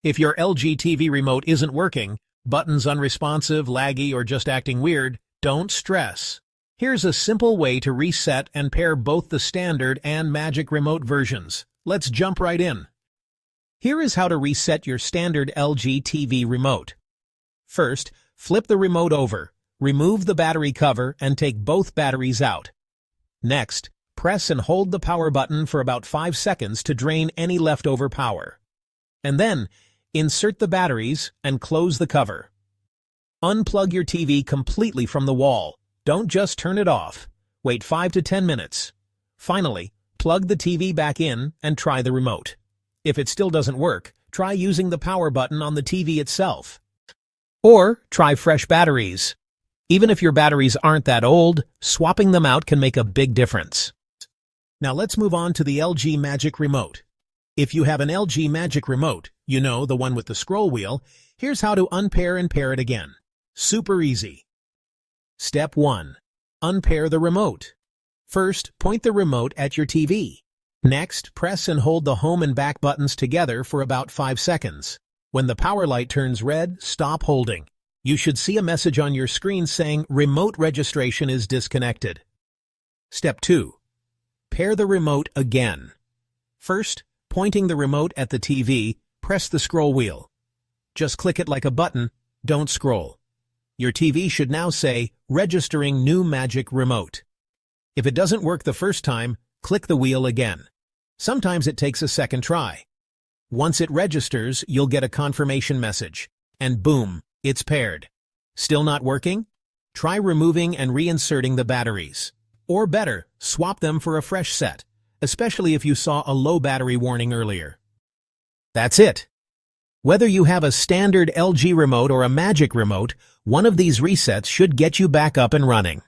If your LG TV remote isn't working, buttons unresponsive, laggy, or just acting weird, don't stress. Here's a simple way to reset and pair both the standard and Magic Remote versions. Let's jump right in. Here is how to reset your standard LG TV remote. First, flip the remote over, remove the battery cover, and take both batteries out. Next, press and hold the power button for about 5 seconds to drain any leftover power. And then, insert the batteries and close the cover. Unplug your TV completely from the wall. Don't just turn it off. Wait 5 to 10 minutes. Finally, plug the TV back in and try the remote. If it still doesn't work, try using the power button on the TV itself. Or try fresh batteries. Even if your batteries aren't that old, swapping them out can make a big difference. Now let's move on to the LG Magic Remote. If you have an LG Magic Remote, you know, the one with the scroll wheel, here's how to unpair and pair it again. Super easy. Step 1. Unpair the remote. First, point the remote at your TV. Next, press and hold the home and back buttons together for about 5 seconds. When the power light turns red, stop holding. You should see a message on your screen saying remote registration is disconnected. Step 2. Pair the remote again. First, pointing the remote at the TV, press the scroll wheel. Just click it like a button, don't scroll. Your TV should now say, registering new Magic Remote. If it doesn't work the first time, click the wheel again. Sometimes it takes a second try. Once it registers, you'll get a confirmation message. And boom, it's paired. Still not working? Try removing and reinserting the batteries. Or better, swap them for a fresh set, especially if you saw a low battery warning earlier. That's it. Whether you have a standard LG remote or a Magic Remote, one of these resets should get you back up and running.